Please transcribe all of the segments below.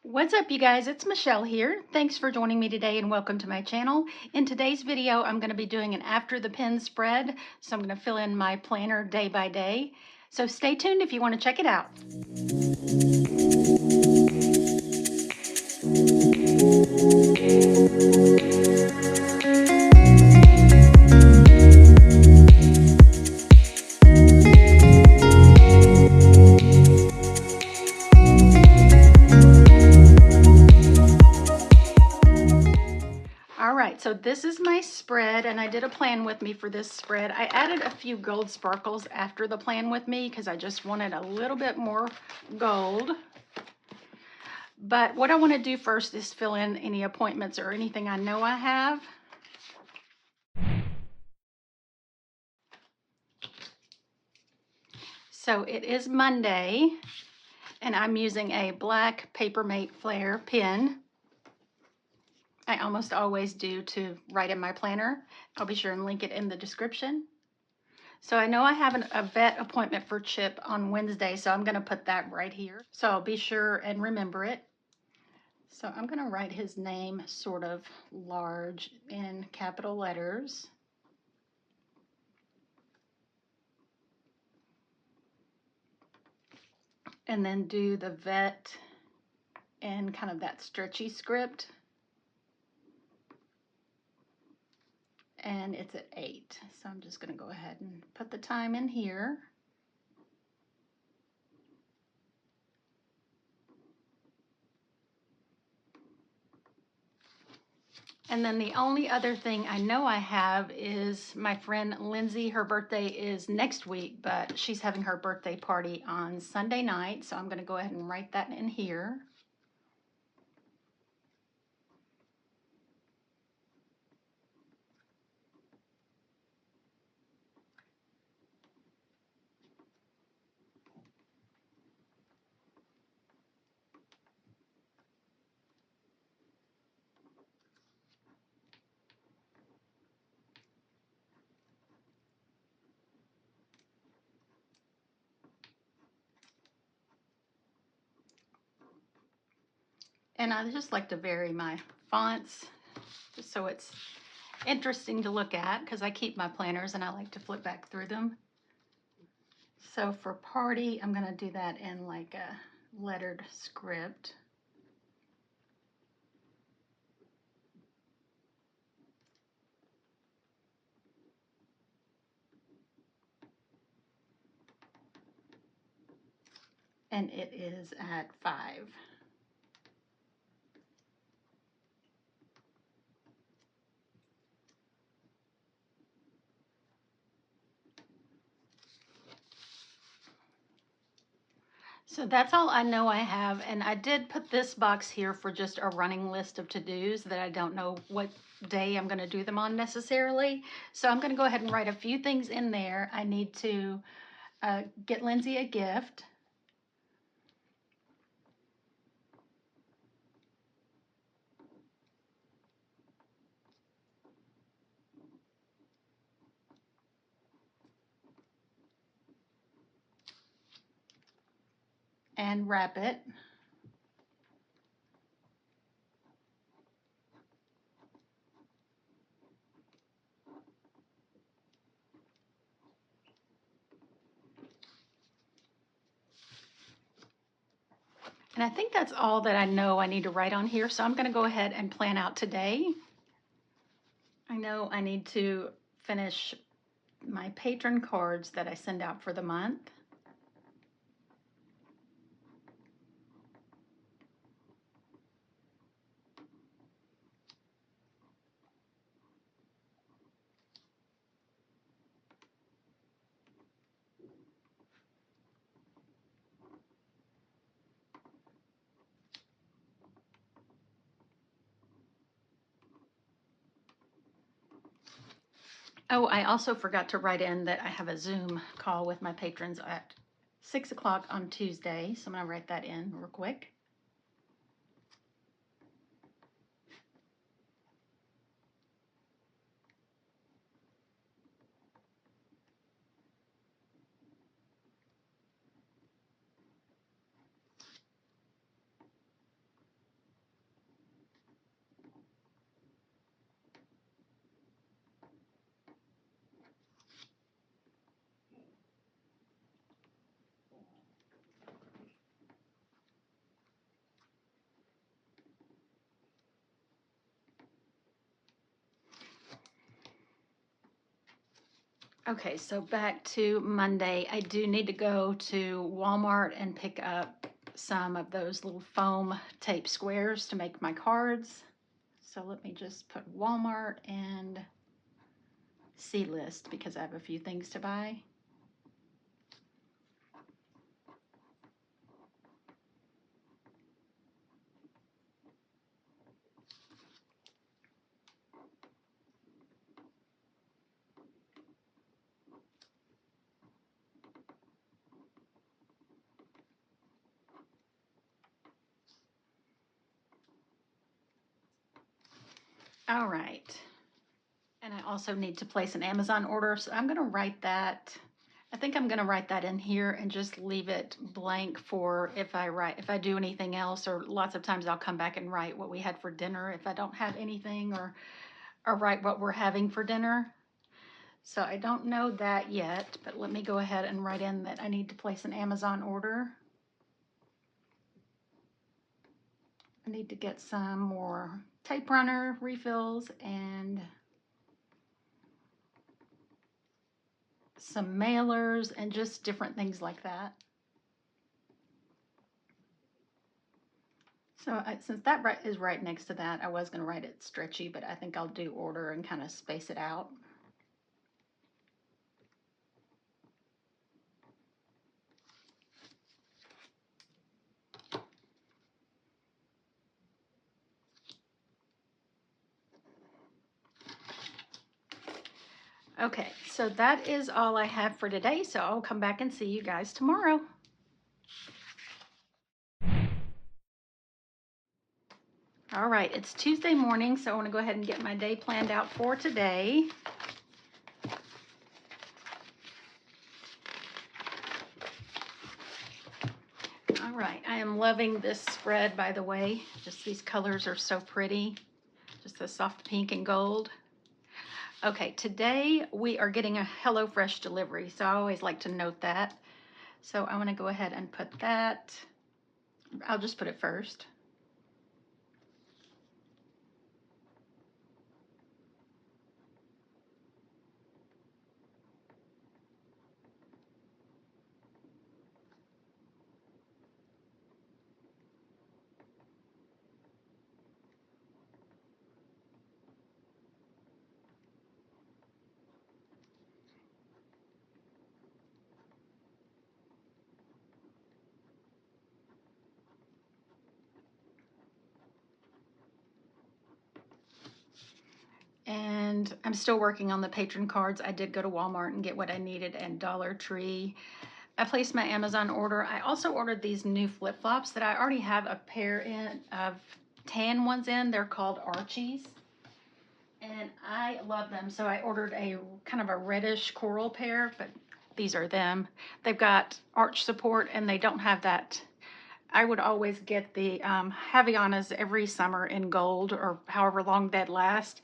What's up, you guys? It's Michelle here. Thanks for joining me today and welcome to my channel. In today's video, I'm going to be doing an after the pin spread. So I'm going to fill in my planner day by day. So stay tuned if you want to check it out. So this is my spread, and I did a plan with me for this spread. I added a few gold sparkles after the plan with me because I just wanted a little bit more gold. But what I want to do first is fill in any appointments or anything I know I have. So it is Monday, and I'm using a black Papermate FLAIR pen. I almost always do to write in my planner. I'll be sure and link it in the description. So I know I have a vet appointment for Chip on Wednesday, so I'm going to put that right here. So I'll be sure and remember it. So I'm going to write his name sort of large in capital letters. And then do the vet in kind of that stretchy script. And it's at 8. So I'm just going to go ahead and put the time in here. And then the only other thing I know I have is my friend Lindsay. Her birthday is next week, but she's having her birthday party on Sunday night. So I'm going to go ahead and write that in here. And I just like to vary my fonts just so it's interesting to look at, because I keep my planners and I like to flip back through them. So for party, I'm going to do that in like a lettered script. And it is at 5. So that's all I know I have, and I did put this box here for just a running list of to-dos that I don't know what day I'm going to do them on necessarily. So I'm going to go ahead and write a few things in there. I need to get Lindsay a gift. And wrap it. And I think that's all that I know I need to write on here. So I'm going to go ahead and plan out today. I know I need to finish my patron cards that I send out for the month. Oh, I also forgot to write in that I have a Zoom call with my patrons at 6 o'clock on Tuesday. So I'm going to write that in real quick. Okay, so back to Monday. I do need to go to Walmart and pick up some of those little foam tape squares to make my cards. So let me just put Walmart and C list because I have a few things to buy. All right. And I also need to place an Amazon order, so I'm gonna write that. I think I'm gonna write that in here and just leave it blank for if I do anything else, or lots of times I'll come back and write what we had for dinner if I don't have anything, or write what we're having for dinner. So I don't know that yet, but let me go ahead and write in that I need to place an Amazon order. I need to get some more tape runner refills and some mailers and just different things like that. So since that is right next to that, I was going to write it stretchy, but I think I'll do order and kind of space it out. Okay, so that is all I have for today, so I'll come back and see you guys tomorrow. All right, it's Tuesday morning, so I want to go ahead and get my day planned out for today. All right, I am loving this spread, by the way. Just these colors are so pretty. Just the soft pink and gold. Okay, today we are getting a HelloFresh delivery, so I always like to note that. So I want to go ahead and put that. I'll just put it first. And I'm still working on the patron cards. I did go to Walmart and get what I needed and Dollar Tree. I placed my Amazon order. I also ordered these new flip-flops that I already have a pair of tan ones in. They're called ARCHIE'S. And I love them. So I ordered a kind of a reddish coral pair, but these are them. They've got arch support and they don't have that. I would always get the Havianas every summer in gold or however long they'd last,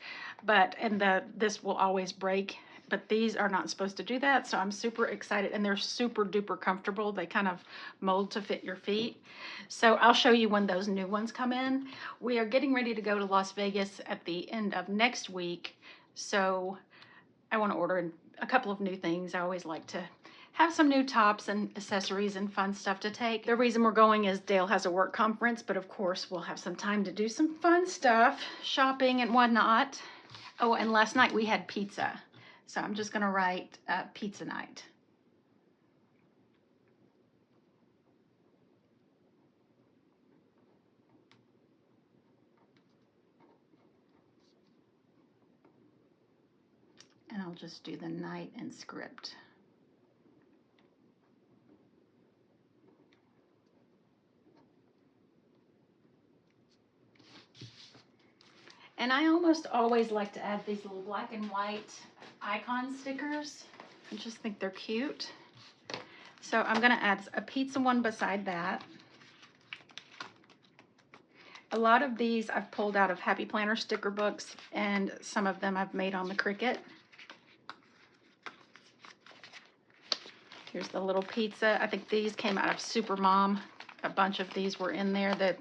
and this will always break. But these are not supposed to do that, so I'm super excited, and they're super duper comfortable. They kind of mold to fit your feet. So I'll show you when those new ones come in. We are getting ready to go to Las Vegas at the end of next week, so I want to order a couple of new things. I always like to have some new tops and accessories and fun stuff to take. The reason we're going is Dale has a work conference, but of course we'll have some time to do some fun stuff, shopping and whatnot. Oh, and last night we had pizza. So I'm just gonna write pizza night. And I'll just do the night and script. And I almost always like to add these little black and white icon stickers. I just think they're cute. So I'm gonna add a pizza one beside that. A lot of these I've pulled out of Happy Planner sticker books, and some of them I've made on the Cricut. Here's the little pizza. I think these came out of Supermom. A bunch of these were in there, the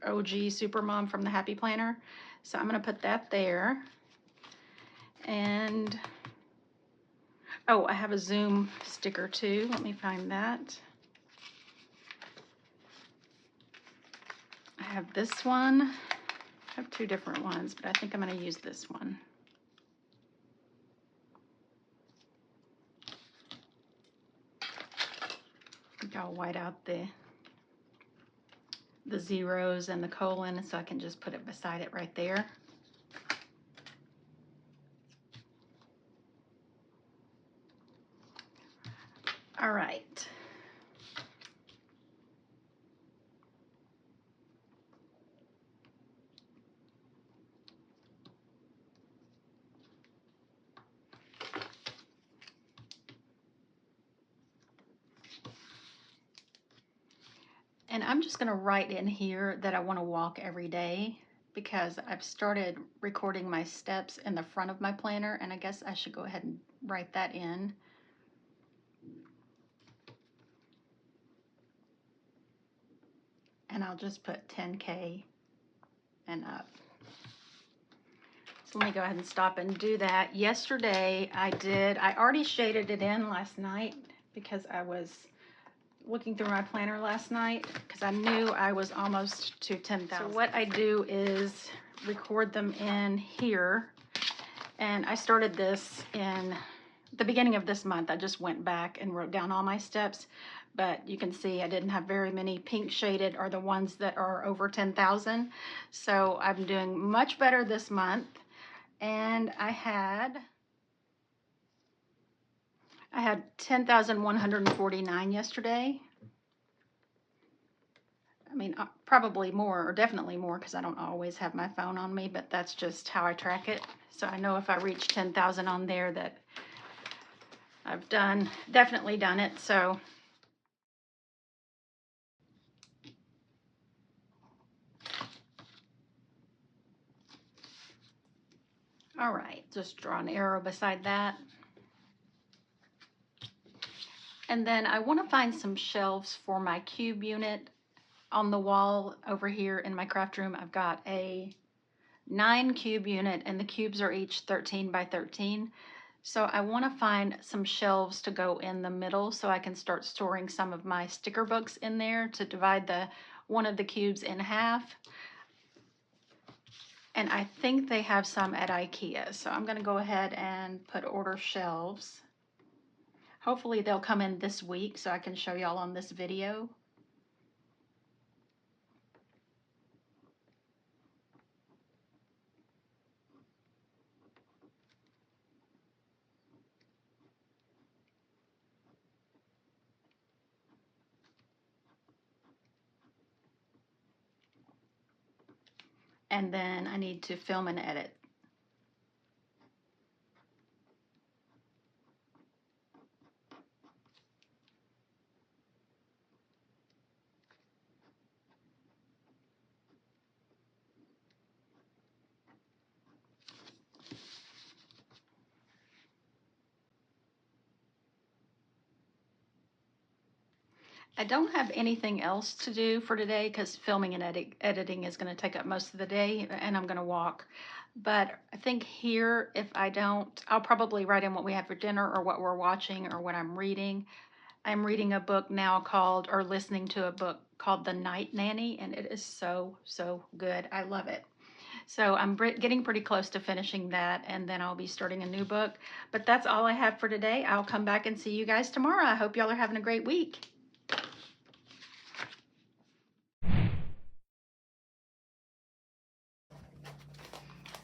OG Supermom from the Happy Planner. So I'm gonna put that there. And Oh, I have a Zoom sticker too. Let me find that. I have this one. I have two different ones, but I think I'm going to use this one. I think I'll white out the zeros and the colon so I can just put it beside it right there. All right. And I'm just going to write in here that I want to walk every day because I've started recording my steps in the front of my planner, and I guess I should go ahead and write that in. And I'll just put 10K and up. So let me go ahead and stop and do that. Yesterday I already shaded it in last night because I was looking through my planner last night because I knew I was almost to 10,000. So what I do is record them in here, and I started this in the beginning of this month. I just went back and wrote down all my steps, but you can see I didn't have very many pink shaded or the ones that are over 10,000. So I'm doing much better this month, and I had 10,149 yesterday. I mean, probably more, or definitely more, because I don't always have my phone on me, but that's just how I track it. So I know if I reach 10,000 on there that I've definitely done it. So all right, just draw an arrow beside that. And then I want to find some shelves for my cube unit. On the wall over here in my craft room, I've got a 9 cube unit, and the cubes are each 13 by 13. So I want to find some shelves to go in the middle so I can start storing some of my sticker books in there to divide one of the cubes in half. And I think they have some at IKEA. So I'm going to go ahead and order shelves. Hopefully they'll come in this week so I can show y'all on this video. And then I need to film and edit. I don't have anything else to do for today because filming and editing is going to take up most of the day, and I'm going to walk. But I think here, if I don't, I'll probably write in what we have for dinner or what we're watching or what I'm reading. I'm reading a book now listening to a book called The Night Nanny, and it is so, so good. I love it. So I'm getting pretty close to finishing that, and then I'll be starting a new book. But that's all I have for today. I'll come back and see you guys tomorrow. I hope y'all are having a great week.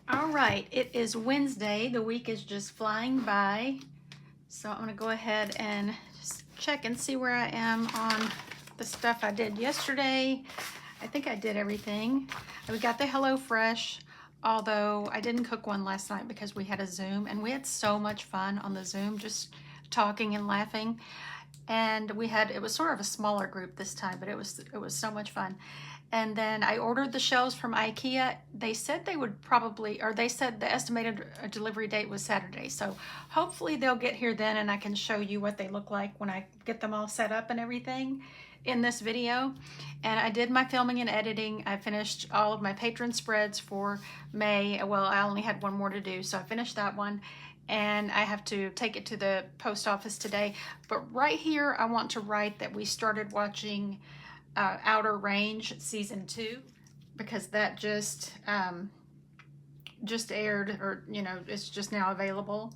All right, it is Wednesday. The week is just flying by. So I'm going to go ahead and just check and see where I am on the stuff I did yesterday. I think I did everything. We got the HelloFresh, although I didn't cook one last night because we had a Zoom, and we had so much fun on the Zoom, just talking and laughing. And it was sort of a smaller group this time, but it was so much fun. And then I ordered the shelves from IKEA. They said they said the estimated delivery date was Saturday. So hopefully they'll get here then, and I can show you what they look like when I get them all set up and everything in this video. And I did my filming and editing. I finished all of my patron spreads for May. Well, I only had one more to do, so I finished that one. and I have to take it to the post office today. But right here, I want to write that we started watching Outer Range season 2, because that just aired, or you know, it's just now available.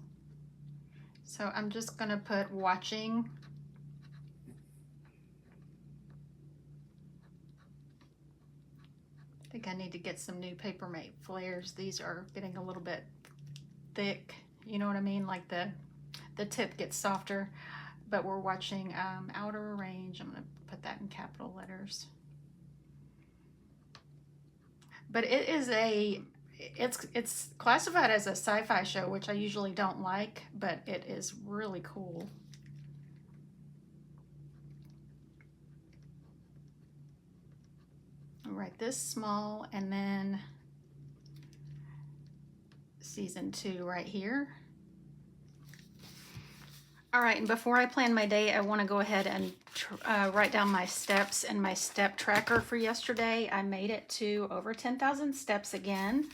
So I'm just gonna put watching. I think I need to get some new Papermate FLAIRs. These are getting a little bit thick, you know what I mean? Like the tip gets softer. But we're watching Outer Range. I'm gonna put that in capital letters. But it is it's classified as a sci-fi show, which I usually don't like, but it is really cool. I'll write this small, and then season 2 right here. All right, and before I plan my day, I want to go ahead and write down my steps and my step tracker for yesterday. I made it to over 10,000 steps again.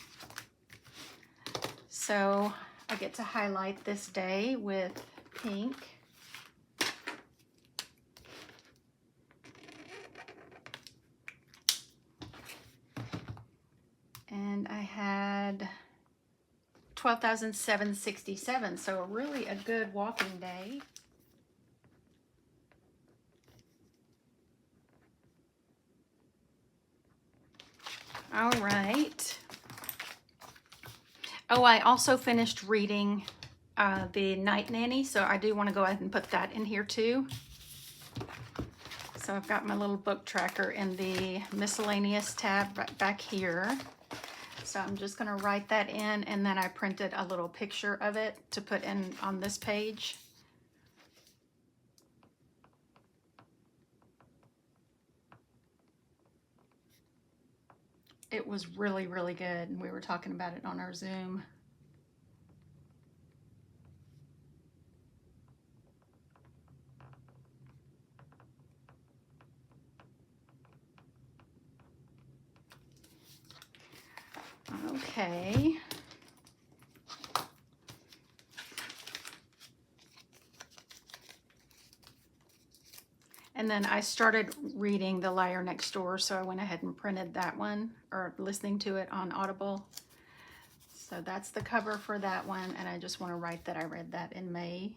So I get to highlight this day with pink. And I had 12,767, so really a good walking day. All right. Oh, I also finished reading The Night Nanny, so I do want to go ahead and put that in here too. So I've got my little book tracker in the miscellaneous tab right back here. So I'm just going to write that in, and then I printed a little picture of it to put in on this page. It was really, really good, and we were talking about it on our Zoom. Okay. And then I started reading The Liar Next Door, so I went ahead and printed that one, or listening to it on Audible. So that's the cover for that one, and I just want to write that I read that in May.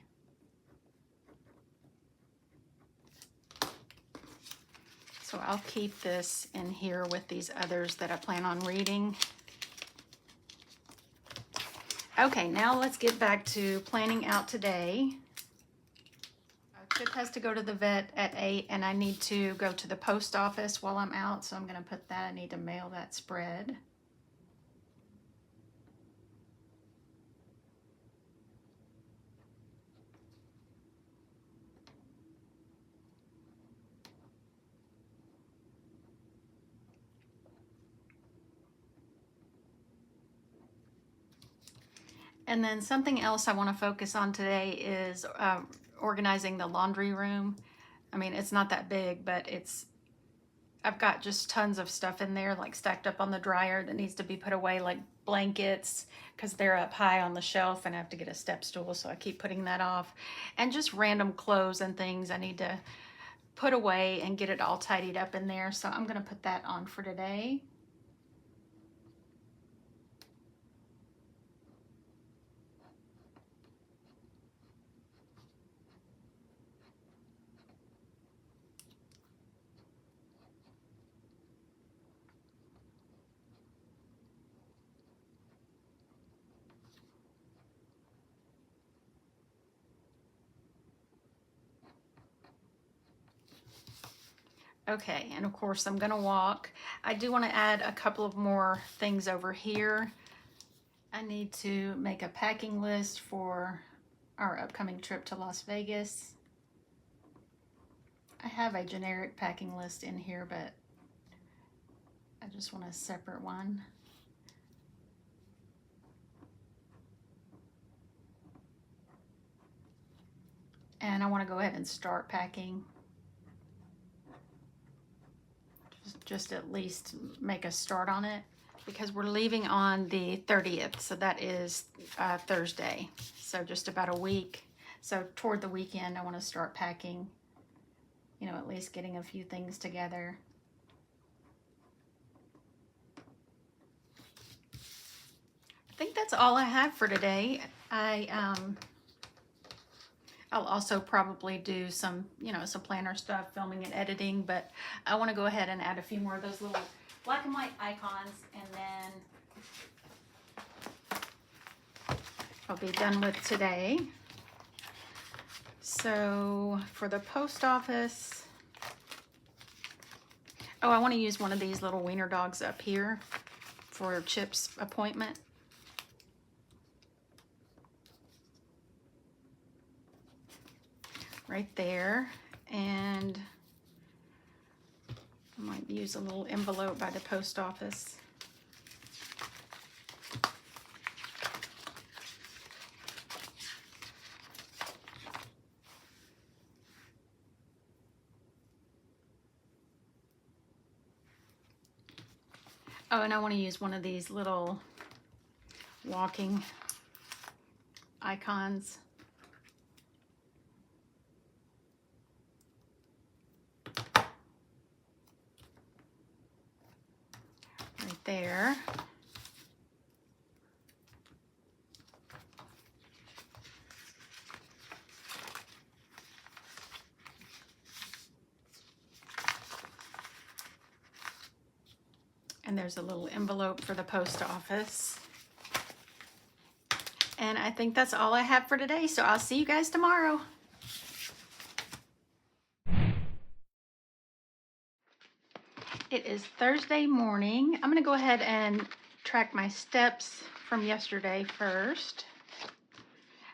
So I'll keep this in here with these others that I plan on reading. Okay, now let's get back to planning out today. Chip has to go to the vet at 8, and I need to go to the post office while I'm out, so I'm going to put that. I need to mail that spread. And then something else I want to focus on today is organizing the laundry room. I mean, it's not that big, but I've got just tons of stuff in there, like stacked up on the dryer that needs to be put away, like blankets, because they're up high on the shelf and I have to get a step stool, so I keep putting that off. And just random clothes and things I need to put away and get it all tidied up in there. So I'm going to put that on for today. Okay, and of course I'm gonna walk. I do want to add a couple of more things over here. I need to make a packing list for our upcoming trip to Las Vegas. I have a generic packing list in here, but I just want a separate one. And I want to go ahead and start packing. Just at least make a start on it. because we're leaving on the 30th, so that is Thursday, so just about a week. So toward the weekend I want to start packing, you know, at least getting a few things together. I think that's all I have for today. I'll also probably do some, you know, some planner stuff, filming and editing, but I want to go ahead and add a few more of those little black and white icons, and then I'll be done with today. So for the post office, oh, I want to use one of these little wiener dogs up here for Chip's appointment. Right there. And I might use a little envelope by the post office. Oh, and I want to use one of these little walking icons. Right there. And there's a little envelope for the post office. And I think that's all I have for today, so I'll see you guys tomorrow. It is Thursday morning. I'm gonna go ahead and track my steps from yesterday first.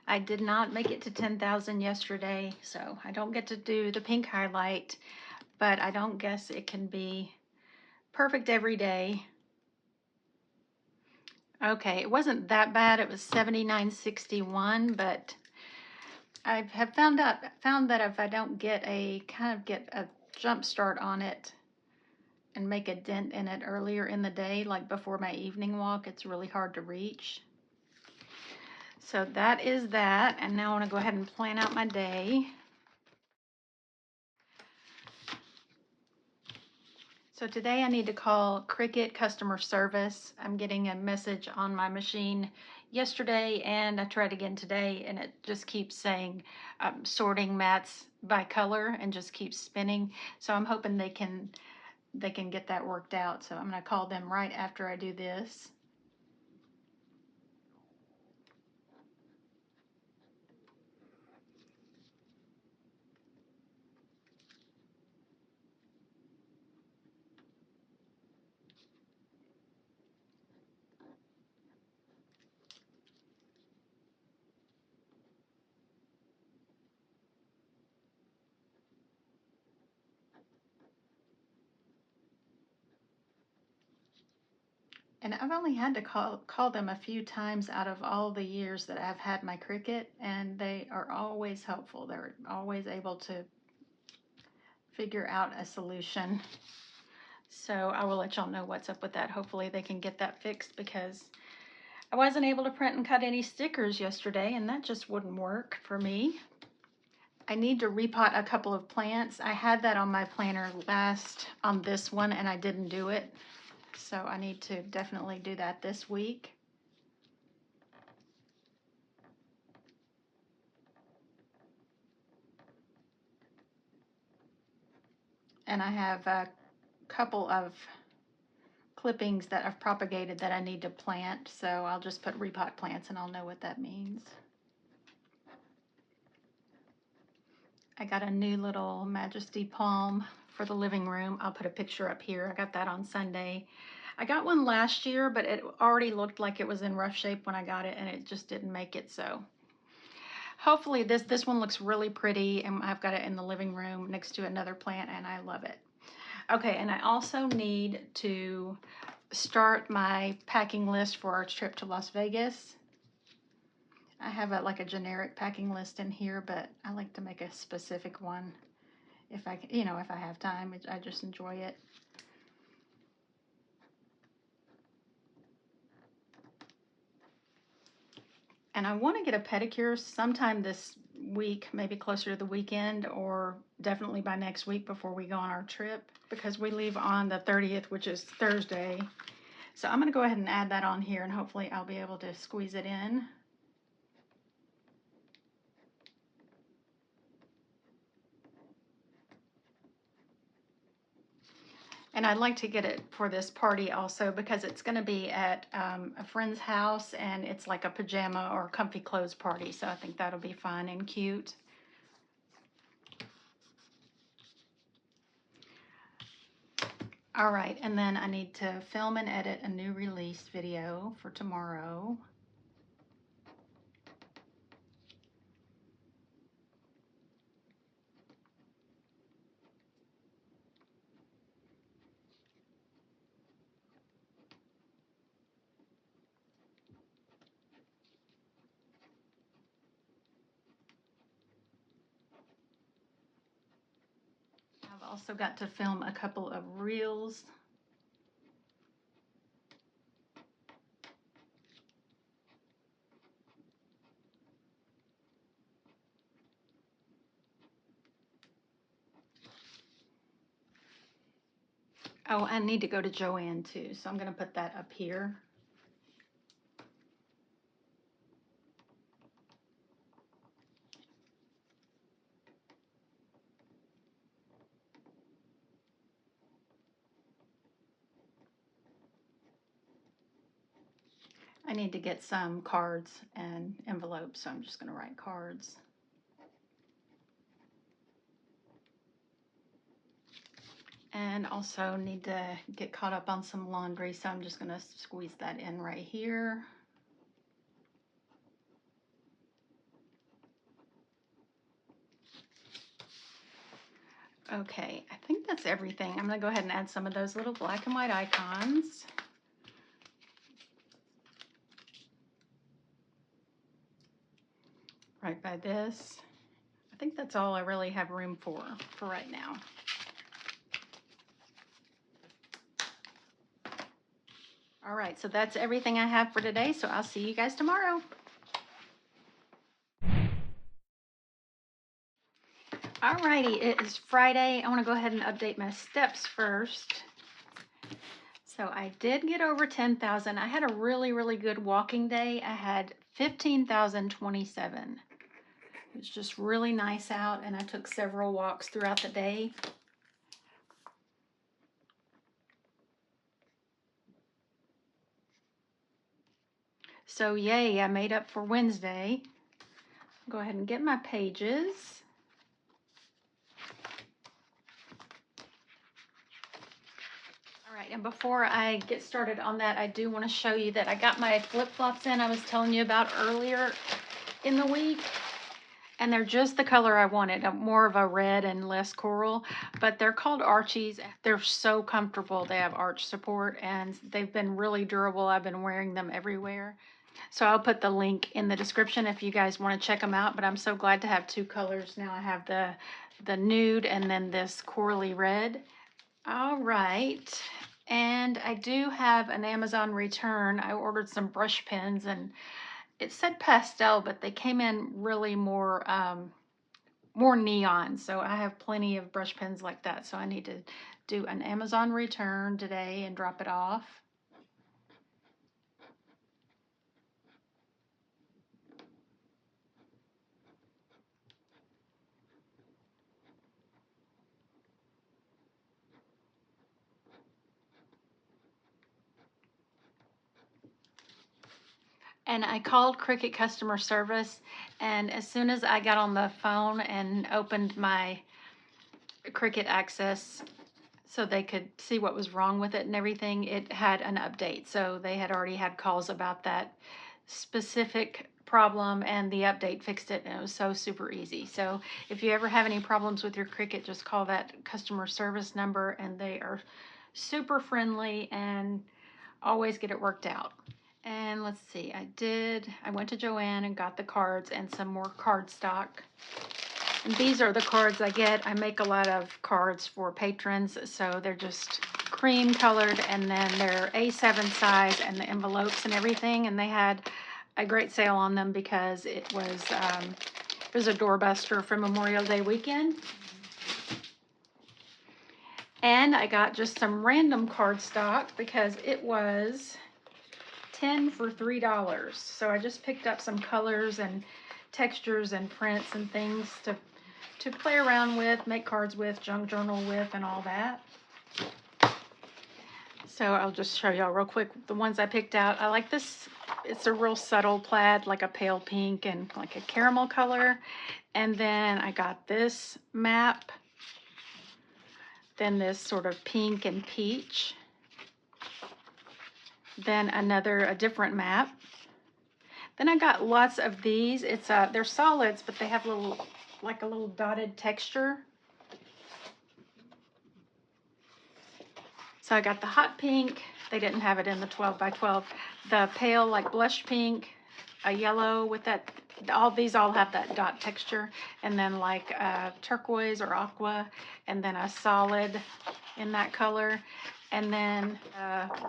I did not make it to 10,000 yesterday, so I don't get to do the pink highlight, but I don't guess it can be perfect every day. Okay, it wasn't that bad. It was 79.61, but I have found that if I don't get a jump start on it and make a dent in it earlier in the day, like before my evening walk, it's really hard to reach. So that is that, and now I want to go ahead and plan out my day. So today I need to call Cricut customer service. I'm getting a message on my machine yesterday, and I tried again today, and it just keeps saying sorting mats by color and just keeps spinning. So I'm hoping they can get that worked out. So I'm going to call them right after I do this. And I've only had to call them a few times out of all the years that I've had my Cricut, and they are always helpful. They're always able to figure out a solution. So I will let y'all know what's up with that. Hopefully they can get that fixed, because I wasn't able to print and cut any stickers yesterday, and that just wouldn't work for me. I need to repot a couple of plants. I had that on my planner on this one, and I didn't do it. So I need to definitely do that this week. And I have a couple of clippings that I've propagated that I need to plant. So I'll just put repot plants and I'll know what that means. I got a new little Majesty palm for the living room. I'll put a picture up here. I got that on Sunday. I got one last year, but it already looked like it was in rough shape when I got it, and it just didn't make it. So hopefully this one looks really pretty, and I've got it in the living room next to another plant, and I love it. Okay, and I also need to start my packing list for our trip to Las Vegas. I have like a generic packing list in here, but I like to make a specific one if I have time. I just enjoy it. And I want to get a pedicure sometime this week, maybe closer to the weekend, or definitely by next week before we go on our trip, because we leave on the 30th, which is Thursday. So I'm going to go ahead and add that on here, and hopefully I'll be able to squeeze it in. And I'd like to get it for this party also, because it's going to be at a friend's house, and it's like a pajama or comfy clothes party. So I think that'll be fun and cute. All right, and then I need to film and edit a new release video for tomorrow. I've also got to film a couple of reels. Oh, I need to go to Joann too, so I'm going to put that up here. I need to get some cards and envelopes, so I'm just going to write cards. And also need to get caught up on some laundry, so I'm just going to squeeze that in right here. Okay, I think that's everything. I'm going to go ahead and add some of those little black and white icons. Right by this. I think that's all I really have room for right now. All right, so that's everything I have for today, so I'll see you guys tomorrow. Alrighty, it is Friday. I want to go ahead and update my steps first. So I did get over 10,000. I had a really, really good walking day. I had 15,027. It was just really nice out, and I took several walks throughout the day. So yay, I made up for Wednesday. Go ahead and get my pages. All right, and before I get started on that, I do want to show you that I got my flip-flops in I was telling you about earlier in the week. And they're just the color I wanted, more of a red and less coral, but they're called ARCHIE'S. They're so comfortable. They have arch support, and they've been really durable. I've been wearing them everywhere. So I'll put the link in the description if you guys want to check them out, but I'm so glad to have two colors now. I have the nude and then this corally red. All right, and I do have an Amazon return. I ordered some brush pens, and it said pastel, but they came in really more neon. So I have plenty of brush pens like that. So I need to do an Amazon return today and drop it off. And I called Cricut customer service, and as soon as I got on the phone and opened my Cricut Access so they could see what was wrong with it and everything, it had an update. So they had already had calls about that specific problem, and the update fixed it, and it was so super easy. So if you ever have any problems with your Cricut, just call that customer service number, and they are super friendly and always get it worked out. And let's see, I went to Joann and got the cards and some more cardstock. And these are the cards I get. I make a lot of cards for patrons, so they're just cream colored, and then they're A7 size, and the envelopes and everything. And they had a great sale on them because it was a doorbuster for Memorial Day weekend. And I got just some random cardstock because it was 10 for $3. So I just picked up some colors and textures and prints and things to play around with, make cards with, junk journal with, and all that. So I'll just show y'all real quick the ones I picked out. I like this. It's a real subtle plaid, like a pale pink and like a caramel color. And then I got this map. Then this sort of pink and peach. Then a different map. Then I got lots of these. They're solids, but they have a little dotted texture. So I got the hot pink. They didn't have it in the 12 by 12. The pale, like blush pink, a yellow with that. These all have that dot texture, and then like turquoise or aqua, and then a solid in that color, and then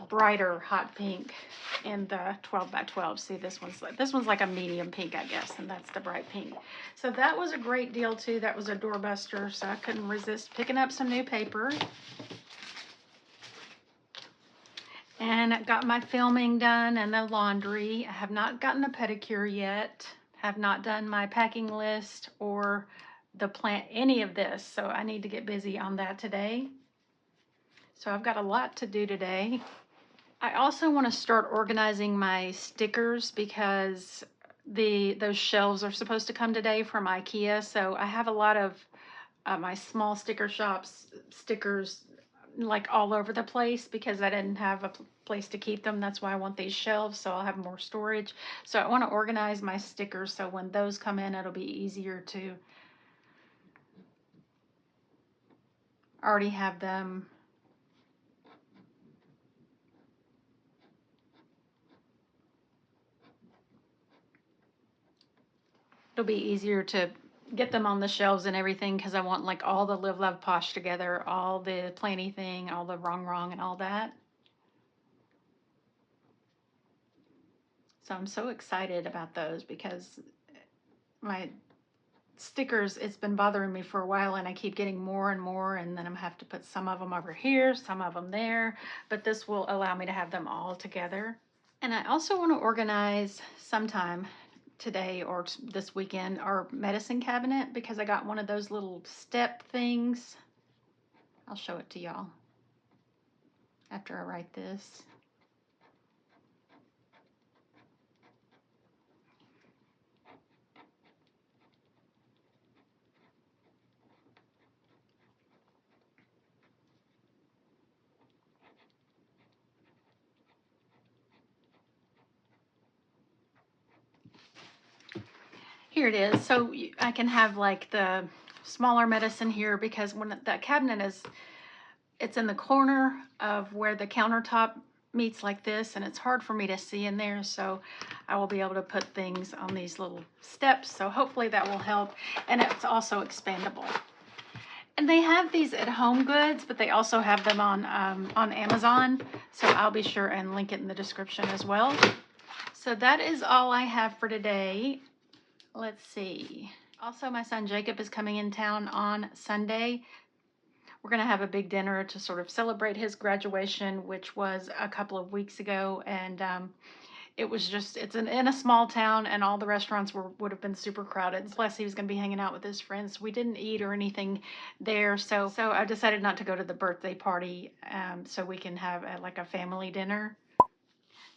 brighter hot pink in the 12 by 12. See, this one's like a medium pink, I guess, and that's the bright pink. So that was a great deal too. That was a doorbuster, so I couldn't resist picking up some new paper. And I got my filming done and the laundry. I have not gotten a pedicure yet. Have not done my packing list or any of this. So I need to get busy on that today. So I've got a lot to do today. I also want to start organizing my stickers because those shelves are supposed to come today from IKEA. So I have a lot of my small sticker shops stickers like all over the place because I didn't have a place to keep them. That's why I want these shelves, so I'll have more storage. So I want to organize my stickers so when those come in, it'll be easier to already have them. It'll be easier to get them on the shelves and everything because I want like all the Live Love Posh together, all the Planny Thing, all the Wrong and all that. So I'm so excited about those because my stickers, it's been bothering me for a while and I keep getting more and more, and then I'm have to put some of them over here, some of them there, but this will allow me to have them all together. And I also want to organize sometime today or this weekend our medicine cabinet because I got one of those little step things. I'll show it to y'all after I write this. Here it is. So I can have like the smaller medicine here because when that cabinet it's in the corner of where the countertop meets like this, and it's hard for me to see in there, so I will be able to put things on these little steps. So hopefully that will help, and it's also expandable. And they have these at Home Goods, but they also have them on Amazon, so I'll be sure and link it in the description as well. So that is all I have for today. Let's see. Also, my son Jacob is coming in town on Sunday. We're going to have a big dinner to sort of celebrate his graduation, which was a couple of weeks ago. And it's in a small town, and all the restaurants would have been super crowded. Plus, he was going to be hanging out with his friends. We didn't eat or anything there. So I decided not to go to the birthday party so we can have like a family dinner.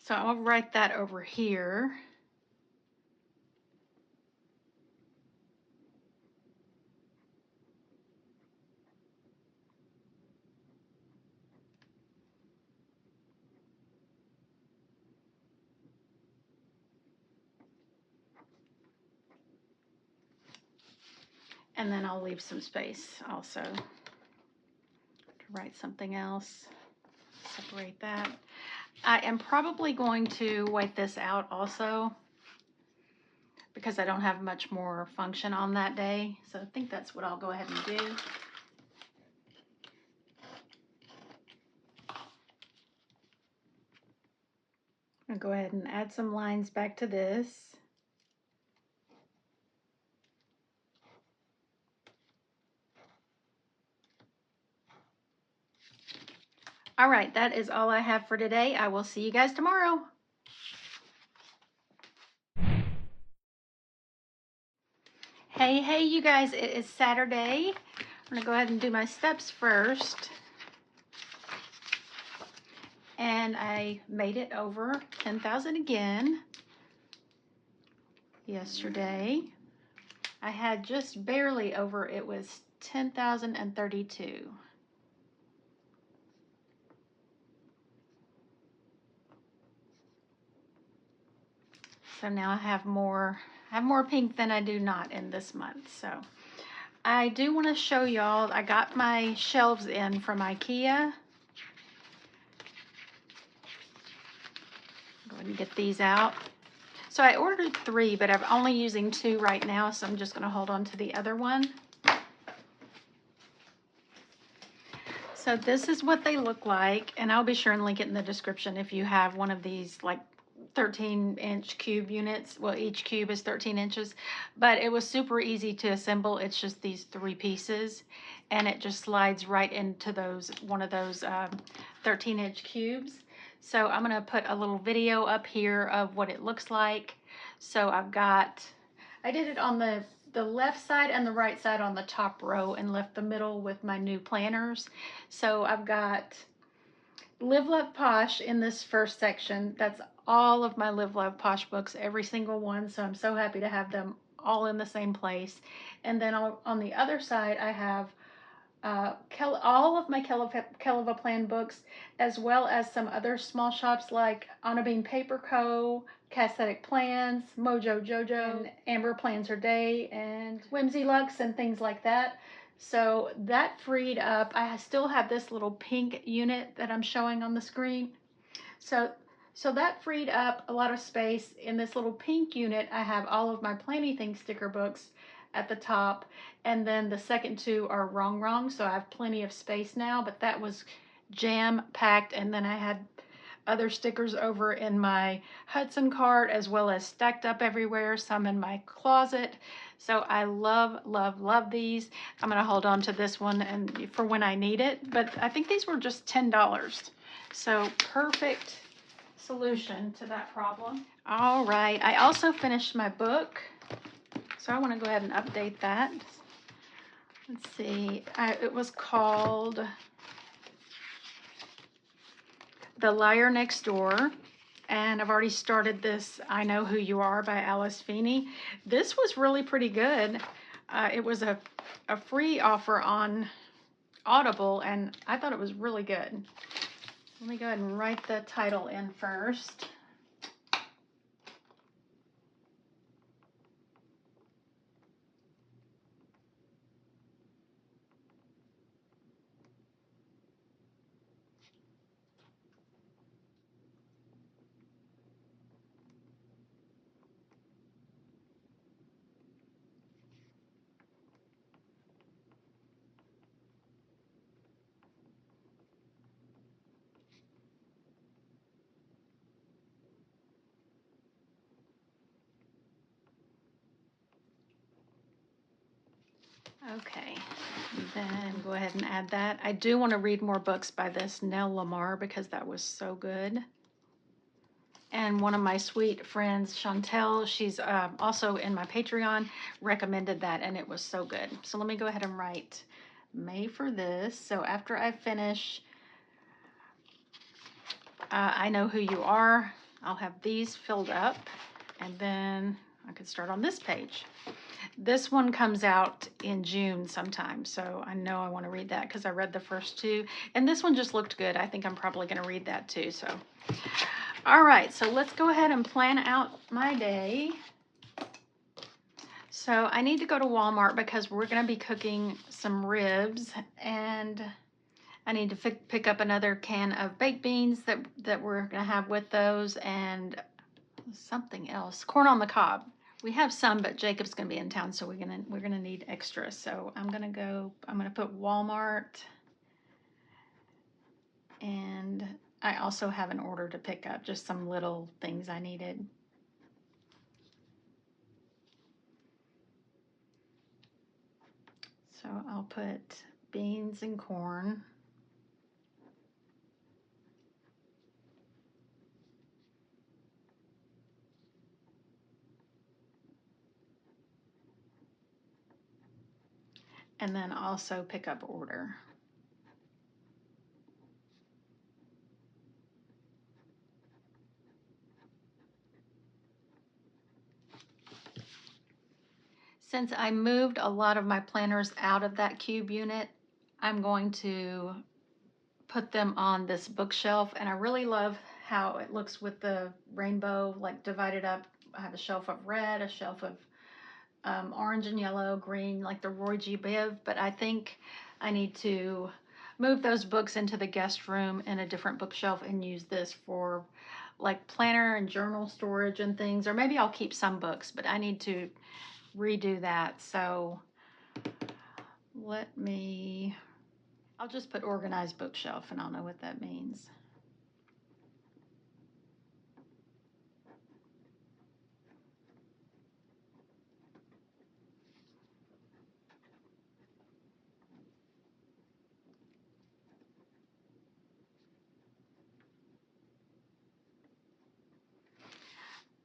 So I'll write that over here. And then I'll leave some space also to write something else. Separate that. I am probably going to white this out also because I don't have much more function on that day. So I think that's what I'll go ahead and do. I'm going to go ahead and add some lines back to this. All right, that is all I have for today. I will see you guys tomorrow. Hey, you guys, it is Saturday. I'm gonna go ahead and do my steps first. And I made it over 10,000 again yesterday. I had just barely over, it was 10,032. So now I have more pink than I do not in this month. So I do want to show y'all, I got my shelves in from IKEA. Go ahead and get these out. So I ordered 3, but I'm only using 2 right now, so I'm just going to hold on to the other one. So this is what they look like, and I'll be sure and link it in the description if you have one of these like 13-inch cube units. Well, each cube is 13 inches, but it was super easy to assemble. It's just these 3 pieces, and it just slides right into one of those 13-inch cubes. So I'm going to put a little video up here of what it looks like. So I did it on the left side and the right side on the top row and left the middle with my new planners. So I've got Live Love Posh in this first section. That's all of my Live Love Posh books, every single one. So I'm so happy to have them all in the same place. And then on the other side, I have all of my Keleva Plan books, as well as some other small shops like Anna Bean Paper Co., Cassetic Plans, Mojo Jojo, and Amber Plans Her Day, and Whimsy Lux, and things like that. So that freed up. I still have this little pink unit that I'm showing on the screen. So that freed up a lot of space. In this little pink unit, I have all of my Planny Things sticker books at the top, and then the second 2 are RONGRONG, so I have plenty of space now, but that was jam-packed. And then I had other stickers over in my Hudson cart, as well as stacked up everywhere, some in my closet. So I love, love, love these. I'm gonna hold on to this one and for when I need it, but I think these were just $10. So perfect solution to that problem. All right, I also finished my book. So I want to go ahead and update that. Let's see, it was called The Liar Next Door, and I've already started this I Know Who You Are by Alice Feeney. This was really pretty good. It was a free offer on Audible, and I thought it was really good. Let me go ahead and write the title in first. Okay, then go ahead and add that. I do want to read more books by this Nell Lamar because that was so good. And one of my sweet friends, Chantel, she's also in my Patreon, recommended that, and it was so good. So let me go ahead and write May for this. So after I finish I Know Who You Are, I'll have these filled up, and then I can start on this page. This one comes out in June sometime, so I know I want to read that because I read the first 2. And this one just looked good. I think I'm probably going to read that too. So, all right, so let's go ahead and plan out my day. So I need to go to Walmart because we're going to be cooking some ribs, and I need to pick up another can of baked beans that we're going to have with those, and something else, corn on the cob. We have some, but Jacob's going to be in town, so we're gonna need extra. So I'm gonna put Walmart, and I also have an order to pick up, just some little things I needed. So I'll put beans and corn. And then also pick up order. Since I moved a lot of my planners out of that cube unit, I'm going to put them on this bookshelf, and I really love how it looks with the rainbow like divided up. I have a shelf of red, a shelf of orange and yellow, green, like the Roy G. Biv, but I think I need to move those books into the guest room in a different bookshelf and use this for like planner and journal storage and things, or maybe I'll keep some books, but I need to redo that. So I'll just put organized bookshelf and I'll know what that means.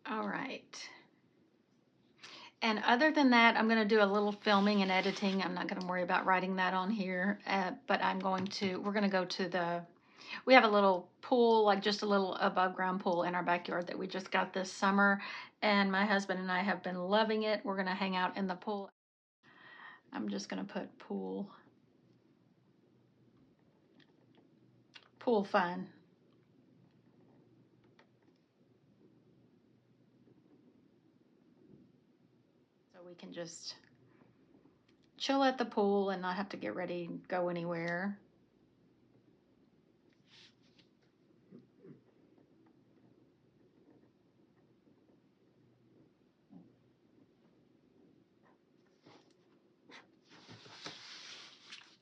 All right. And other than that, I'm going to do a little filming and editing. I'm not going to worry about writing that on here, but we're going to go to we have a little pool, like just a little above ground pool in our backyard that we just got this summer. And my husband and I have been loving it. We're going to hang out in the pool. I'm just going to put pool fun. So we can just chill at the pool and not have to get ready and go anywhere.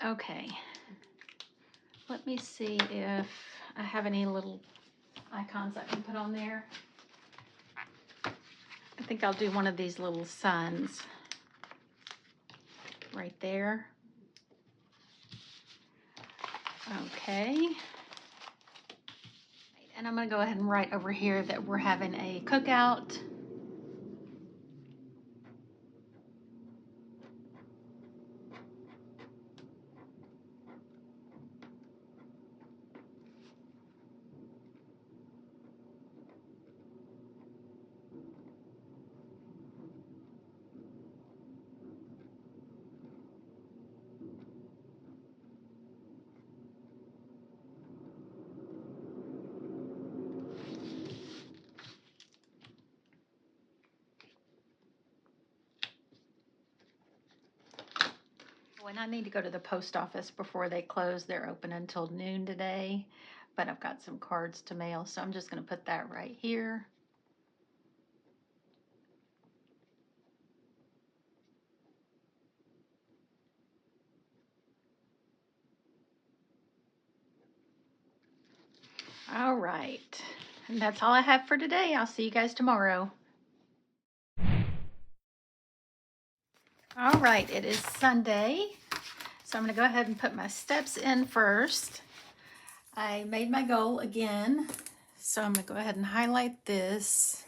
Okay, let me see if I have any little icons I can put on there. I think I'll do one of these little suns right there. Okay. And I'm going to go ahead and write over here that we're having a cookout. And I need to go to the post office before they close. They're open until noon today, but I've got some cards to mail, so I'm just going to put that right here. All right, and that's all I have for today. I'll see you guys tomorrow. All right, it is Sunday, so I'm going to go ahead and put my steps in first. I made my goal again, so I'm going to go ahead and highlight this.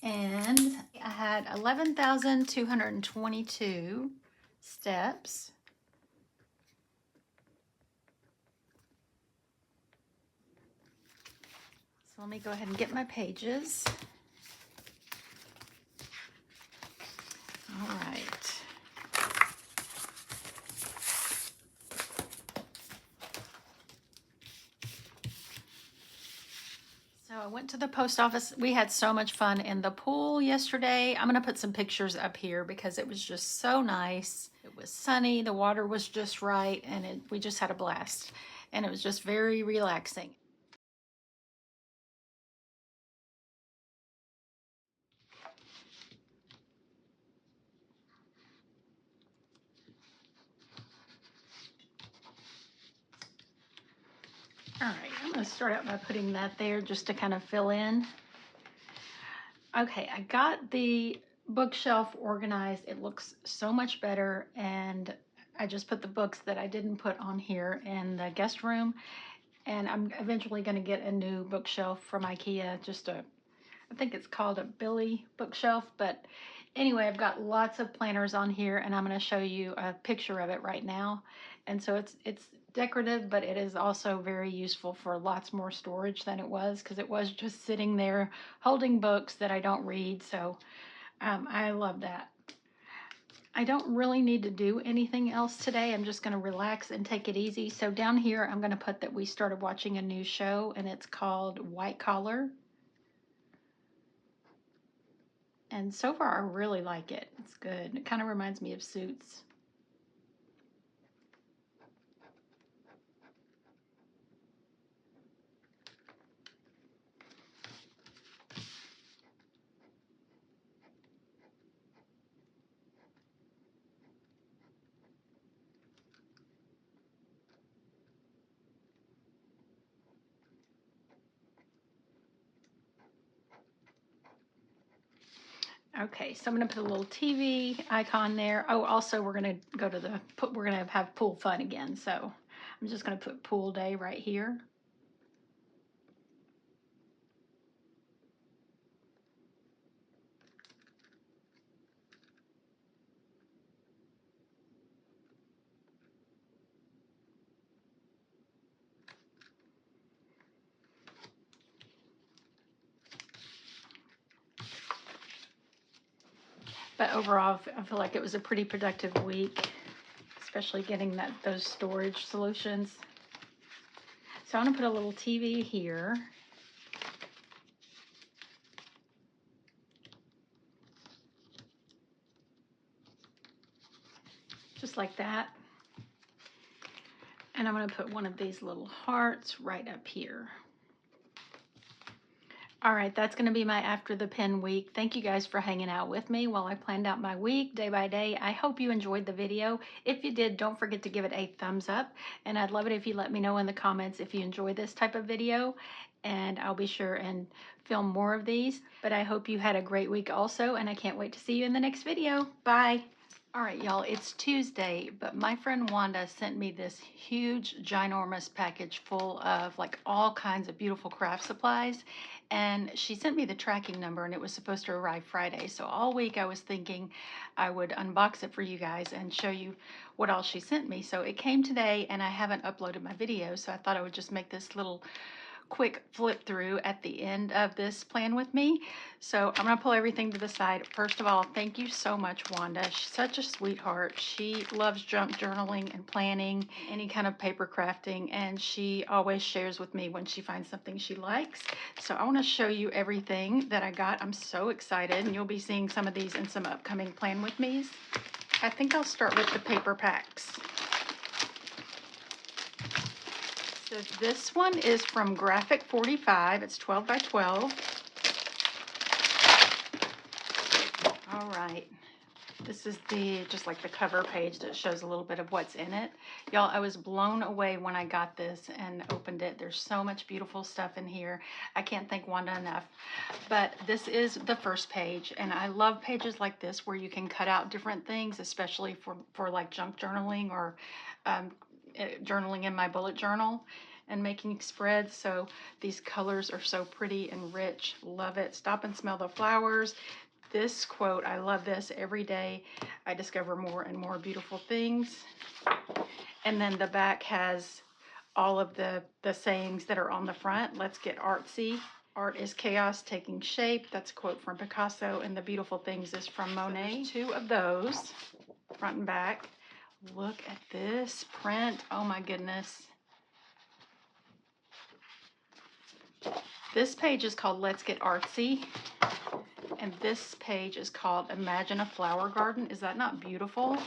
And I had 11,222 steps. So let me go ahead and get my pages. All right. So I went to the post office. We had so much fun in the pool yesterday. I'm going to put some pictures up here because it was just so nice. It was sunny, the water was just right, and we just had a blast. And it was just very relaxing. All right, I'm going going to start out by putting that there just to kind of fill in. Okay, I got the bookshelf organized. It looks so much better, and I just put the books that I didn't put on here in the guest room, and I'm eventually going to get a new bookshelf from IKEA, I think it's called a Billy bookshelf, but anyway, I've got lots of planners on here, and I'm going to show you a picture of it right now. And so it's decorative, but it is also very useful for lots more storage than it was, because it was just sitting there holding books that I don't read. So I love that. I don't really need to do anything else today. I'm just going to relax and take it easy. So down here, I'm going to put that we started watching a new show, and it's called White Collar. And so far, I really like it. It's good. It kind of reminds me of Suits. Okay, so I'm gonna put a little TV icon there. Oh, also we're gonna go to we're gonna have pool fun again. So I'm just gonna put pool day right here. But overall, I feel like it was a pretty productive week, especially getting those storage solutions. So I'm gonna put a little TV here. Just like that. And I'm gonna put one of these little hearts right up here. All right, that's going to be my After the Pen week. Thank you guys for hanging out with me while I planned out my week day by day. I hope you enjoyed the video. If you did, don't forget to give it a thumbs up. And I'd love it if you let me know in the comments if you enjoy this type of video. And I'll be sure and film more of these. But I hope you had a great week also. And I can't wait to see you in the next video. Bye. All right, y'all, it's Tuesday, but my friend Wanda sent me this huge, ginormous package full of like all kinds of beautiful craft supplies. And she sent me the tracking number, and it was supposed to arrive Friday. So all week I was thinking I would unbox it for you guys and show you what all she sent me. So it came today, and I haven't uploaded my video, so I thought I would just make this little quick flip through at the end of this plan with me. So I'm going to pull everything to the side. First of all, thank you so much, Wanda. She's such a sweetheart. She loves junk journaling and planning, any kind of paper crafting, and she always shares with me when she finds something she likes. So I want to show you everything that I got. I'm so excited, and you'll be seeing some of these in some upcoming plan with me's. I think I'll start with the paper packs. So this one is from Graphic 45. It's 12 by 12. All right. This is just like the cover page that shows a little bit of what's in it. Y'all, I was blown away when I got this and opened it. There's so much beautiful stuff in here. I can't thank Wanda enough. But this is the first page, and I love pages like this where you can cut out different things, especially for like junk journaling or journaling in my bullet journal and making spreads. So these colors are so pretty and rich. Love it. Stop and smell the flowers. This quote, I love this. Every day I discover more and more beautiful things. And then the back has all of the sayings that are on the front. Let's get artsy. Art is chaos taking shape. That's a quote from Picasso. And the beautiful things is from Monet. So 2 of those, front and back. Look at this print. Oh my goodness. This page is called Let's Get Artsy. And this page is called Imagine a Flower Garden. Is that not beautiful?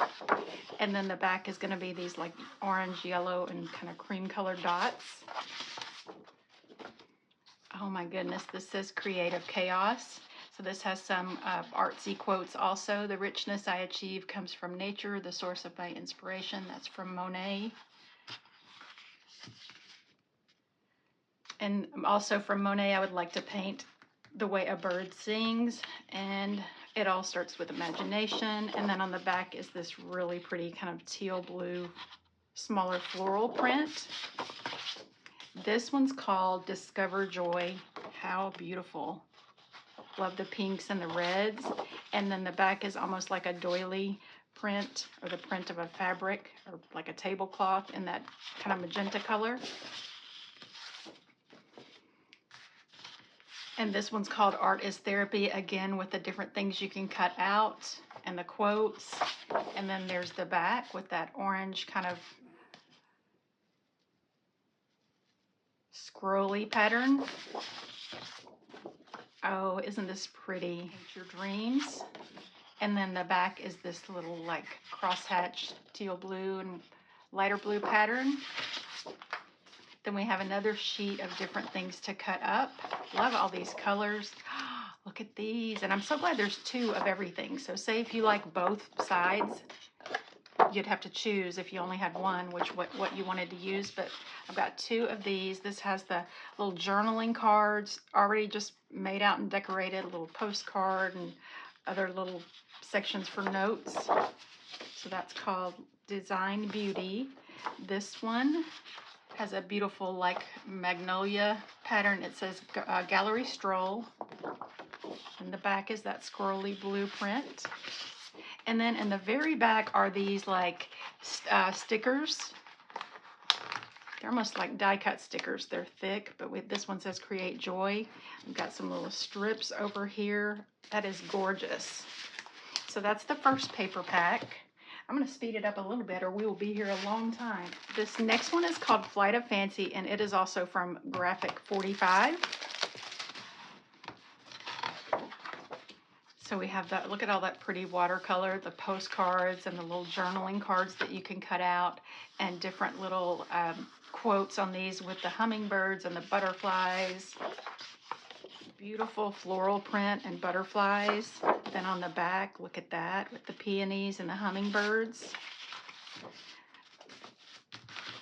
And then the back is going to be these like orange, yellow, and kind of cream colored dots. Oh my goodness, this says Creative Chaos. So this has some artsy quotes also. The richness I achieve comes from nature, the source of my inspiration. That's from Monet. And also from Monet, I would like to paint the way a bird sings, and it all starts with imagination. And then on the back is this really pretty kind of teal blue, smaller floral print. This one's called Discover Joy. How beautiful. Love the pinks and the reds. And then the back is almost like a doily print, or the print of a fabric, or like a tablecloth in that kind of magenta color. And this one's called Art is Therapy, again with the different things you can cut out and the quotes. And then there's the back with that orange kind of scrolly pattern. Oh, isn't this pretty? Paint Your Dreams. And then the back is this little like crosshatch teal blue and lighter blue pattern. Then we have another sheet of different things to cut up. Love all these colors. Look at these. And I'm so glad there's two of everything. So say if you like both sides, you'd have to choose if you only had one, what you wanted to use. But I've got two of these. This has the little journaling cards already just made out and decorated, a little postcard and other little sections for notes. So that's called Design Beauty. This one has a beautiful like magnolia pattern. It says Gallery Stroll. And the back is that scrolly blue print. And then in the very back are these like stickers. They're almost like die cut stickers. They're thick, but this one says Create Joy. We've got some little strips over here. That is gorgeous. So that's the first paper pack. I'm going to speed it up a little bit or we will be here a long time. This next one is called Flight of Fancy, and it is also from Graphic 45. So we have that, look at all that pretty watercolor, the postcards and the little journaling cards that you can cut out, and different little quotes on these with the hummingbirds and the butterflies. Beautiful floral print and butterflies. Then on the back, look at that with the peonies and the hummingbirds.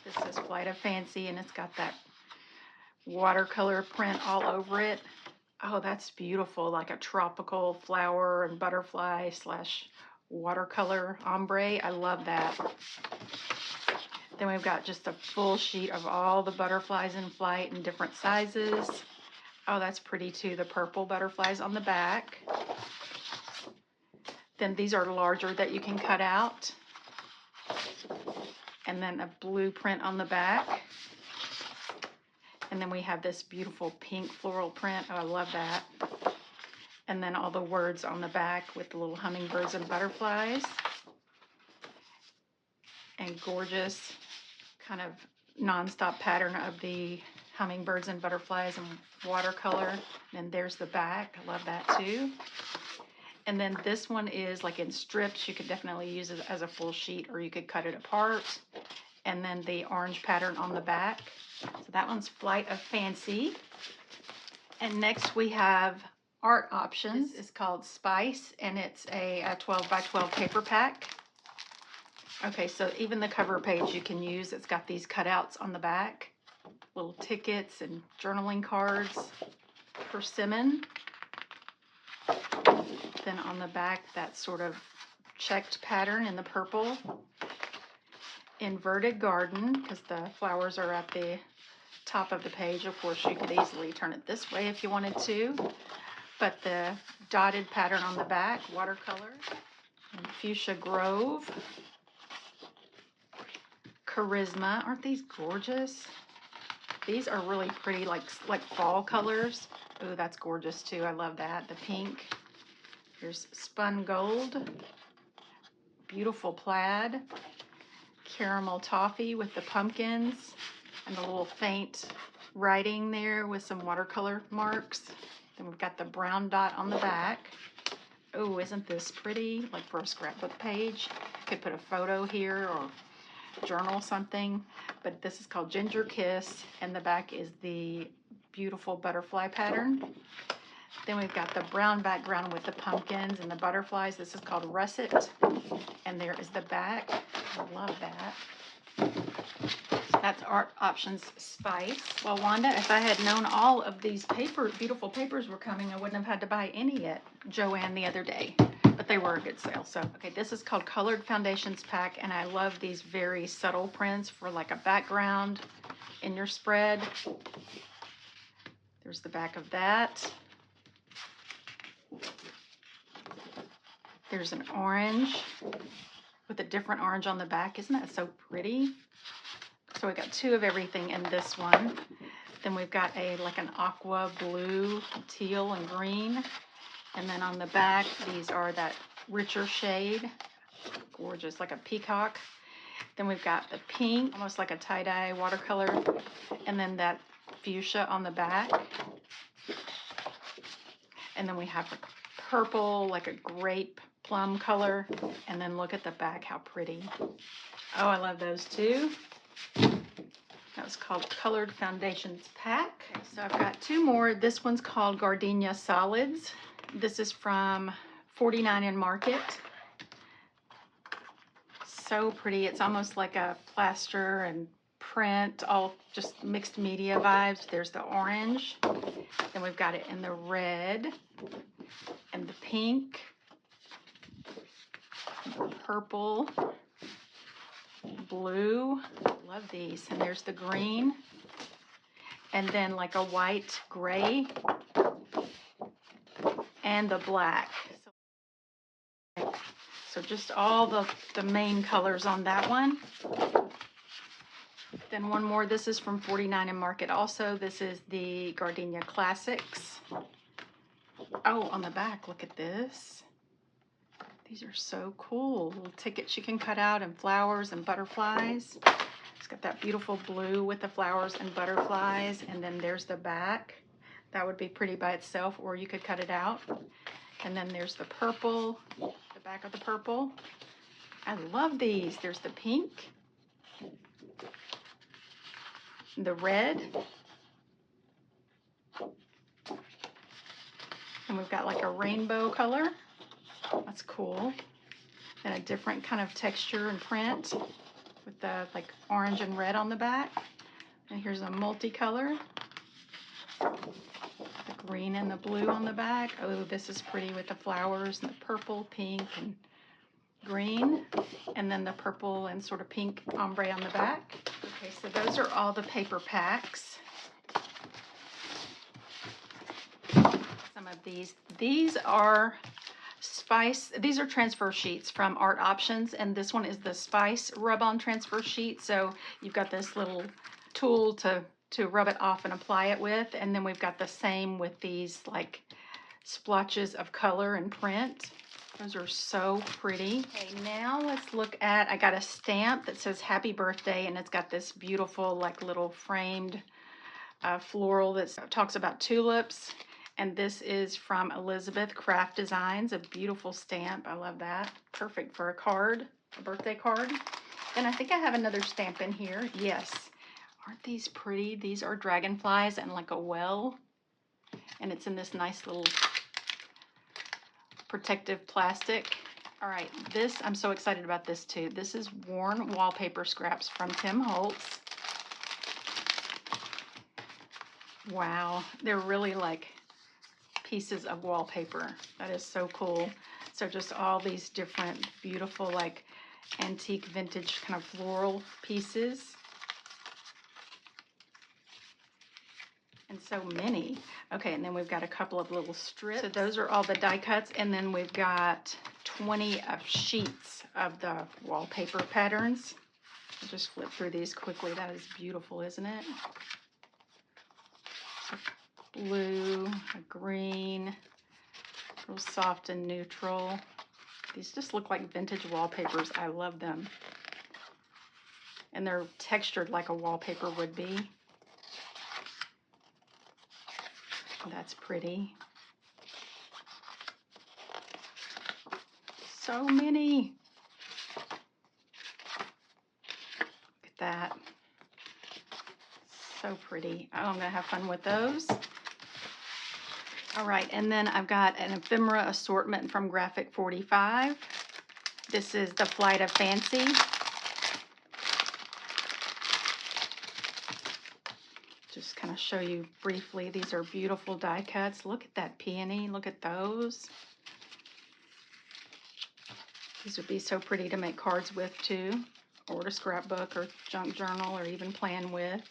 This is Flight of Fancy, and it's got that watercolor print all over it. Oh, that's beautiful, like a tropical flower and butterfly slash watercolor ombre. I love that. Then we've got just a full sheet of all the butterflies in flight in different sizes. Oh, that's pretty too, the purple butterflies on the back. Then these are larger that you can cut out. And then a blue print on the back. And then we have this beautiful pink floral print. Oh, I love that. And then all the words on the back with the little hummingbirds and butterflies. And gorgeous kind of non-stop pattern of the hummingbirds and butterflies and watercolor. And there's the back. I love that too. And then this one is like in strips. You could definitely use it as a full sheet, or you could cut it apart. And then the orange pattern on the back. So that one's Flight of Fancy. And next we have Art Options. It's called Spice, and it's a 12 by 12 paper pack. Okay, so even the cover page you can use. It's got these cutouts on the back, little tickets and journaling cards, persimmon. Then on the back, that sort of checked pattern in the purple. Inverted garden, because the flowers are at the top of the page. Of course, you could easily turn it this way if you wanted to. But the dotted pattern on the back, watercolor. And Fuchsia Grove. Charisma. Aren't these gorgeous? These are really pretty, like fall colors. Oh, that's gorgeous too. I love that. The pink. Here's Spun Gold. Beautiful plaid. Caramel toffee with the pumpkins and the little faint writing there with some watercolor marks. Then we've got the brown dot on the back. Oh, isn't this pretty? Like for a scrapbook page. Could put a photo here or journal something. But this is called Ginger Kiss, and the back is the beautiful butterfly pattern. Then we've got the brown background with the pumpkins and the butterflies. This is called Russet. And there is the back. I love that. It's That's Art Options Spice. Well, Wanda, if I had known all of these beautiful papers were coming, I wouldn't have had to buy any at Joann the other day. But they were a good sale. So, okay, this is called Colored Foundations Pack, and I love these very subtle prints for like a background in your spread. There's the back of that. There's an orange with a different orange on the back. Isn't that so pretty? So we got two of everything in this one. Then we've got like an aqua blue, teal, and green. And then on the back, these are that richer shade. Gorgeous, like a peacock. Then we've got the pink, almost like a tie-dye watercolor. And then that fuchsia on the back. And then we have a purple, like a grape plum color. And then look at the back, how pretty. Oh, I love those too. That was called Colored Foundations Pack. Okay, so I've got two more. This one's called Gardenia Solids. This is from 49 in Market. So pretty. It's almost like a plaster and print, all just mixed media vibes. There's the orange. Then we've got it in the red and the pink, the purple, blue. Love these. And there's the green. And then like a white gray and the black. So just all the main colors on that one. Then one more. This is from 49 in Market also. This is the Gardenia Classics. Oh, on the back, look at this. These are so cool. Little tickets you can cut out and flowers and butterflies. It's got that beautiful blue with the flowers and butterflies. And then there's the back. That would be pretty by itself, or you could cut it out. And then there's the purple, the back of the purple. I love these. There's the pink, the red, and we've got like a rainbow color. That's cool. And a different kind of texture and print with the like orange and red on the back. And here's a multicolor. The green and the blue on the back. Oh, this is pretty with the flowers and the purple, pink, and green. And then the purple and sort of pink ombre on the back. Okay, so those are all the paper packs. Some of these are Spice. These are transfer sheets from Art Options, and this one is the Spice rub-on transfer sheet. So you've got this little tool to rub it off and apply it with, and then we've got the same with these like splotches of color and print. Those are so pretty. Okay, now let's look at, I got a stamp that says happy birthday, and it's got this beautiful like little framed floral that talks about tulips. And this is from Elizabeth Craft Designs, a beautiful stamp. I love that. Perfect for a card, a birthday card. And I think I have another stamp in here. Yes. Aren't these pretty? These are dragonflies and like a well. And it's in this nice little protective plastic. All right, this, I'm so excited about this too. This is worn wallpaper scraps from Tim Holtz. Wow, they're really like pieces of wallpaper. That is so cool. So just all these different beautiful like antique vintage kind of floral pieces. And so many. Okay, and then we've got a couple of little strips. So those are all the die cuts, and then we've got 20 of sheets of the wallpaper patterns. I'll just flip through these quickly. That is beautiful, isn't it? Blue, a green, real soft and neutral. These just look like vintage wallpapers. I love them. And they're textured like a wallpaper would be. That's pretty. So many. Look at that. So pretty. Oh, I'm going to have fun with those. All right, and then I've got an ephemera assortment from Graphic 45. This is the Flight of Fancy. just kind of show you briefly. These are beautiful die cuts. Look at that peony. Look at those. These would be so pretty to make cards with too, or to scrapbook or junk journal or even plan with.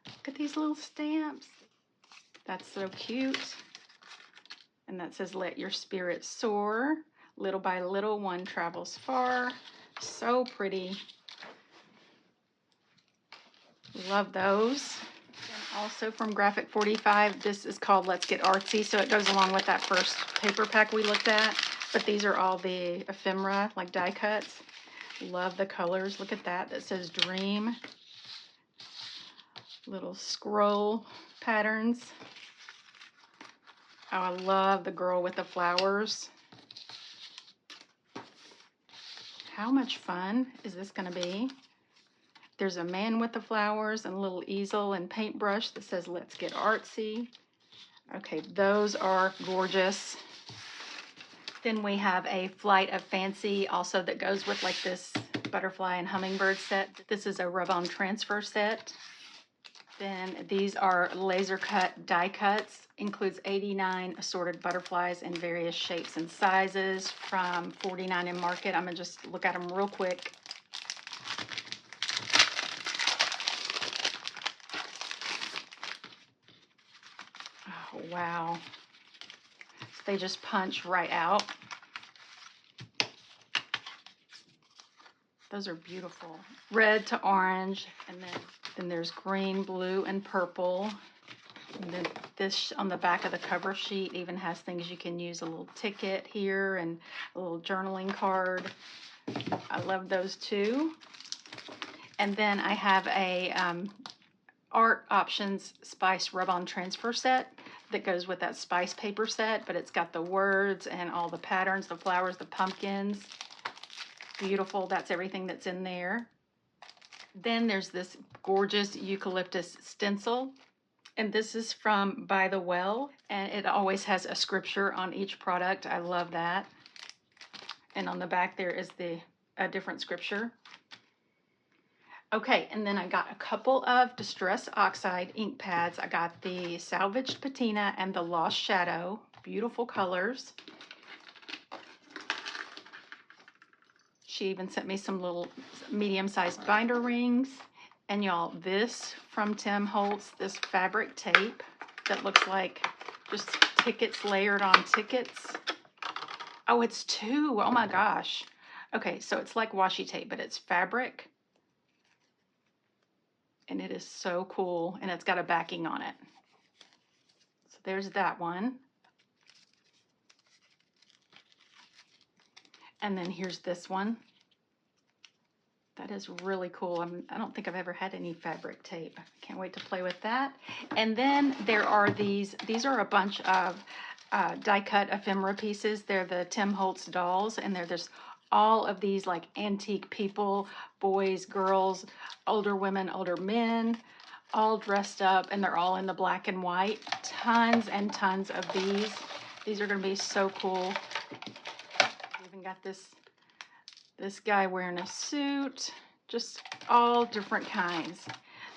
Look at these little stamps. That's so cute. And that says, let your spirit soar. Little by little, one travels far. So pretty. Love those. And also from Graphic 45, this is called Let's Get Artsy. So it goes along with that first paper pack we looked at. But these are all the ephemera, like die cuts. Love the colors. Look at that. That says Dream. Little scroll patterns. Oh, I love the girl with the flowers. How much fun is this going to be? There's a man with the flowers and a little easel and paintbrush that says, Let's Get Artsy. Okay, those are gorgeous. Then we have a Flight of Fancy also that goes with like this butterfly and hummingbird set. This is a rub-on transfer set. Then these are laser cut die cuts. Includes 89 assorted butterflies in various shapes and sizes from $49 in Market. I'm gonna just look at them real quick. Oh, wow. So they just punch right out. Those are beautiful. Red to orange, and then there's green, blue, and purple. And then this on the back of the cover sheet even has things you can use, a little ticket here and a little journaling card. I love those too. And then I have a Art Options Spice Rub-On Transfer set that goes with that spice paper set, but it's got the words and all the patterns, the flowers, the pumpkins. Beautiful. That's everything that's in there. Then there's this gorgeous eucalyptus stencil, and this is from By the Well, and it always has a scripture on each product. I love that. And on the back there is a different scripture. Okay, and then I got a couple of Distress Oxide ink pads. I got the Salvaged Patina and the Lost Shadow. Beautiful colors. She even sent me some little medium-sized binder rings. And y'all, this from Tim Holtz, this fabric tape that looks like just tickets layered on tickets. Oh, it's two. Oh my gosh. Okay, so it's like washi tape, but it's fabric. And it is so cool. And it's got a backing on it. So there's that one. And then here's this one. That is really cool. I don't think I've ever had any fabric tape. Can't wait to play with that. And then there are these are a bunch of die cut ephemera pieces. They're the Tim Holtz dolls, and there's all of these like antique people, boys, girls, older women, older men, all dressed up, and they're all in the black and white. Tons and tons of these. These are gonna be so cool. We even got this guy wearing a suit, just all different kinds.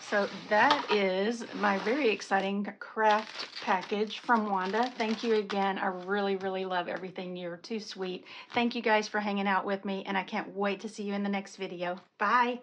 So that is my very exciting craft package from Wanda. Thank you again. I really, really love everything. You're too sweet. Thank you guys for hanging out with me, and I can't wait to see you in the next video. Bye.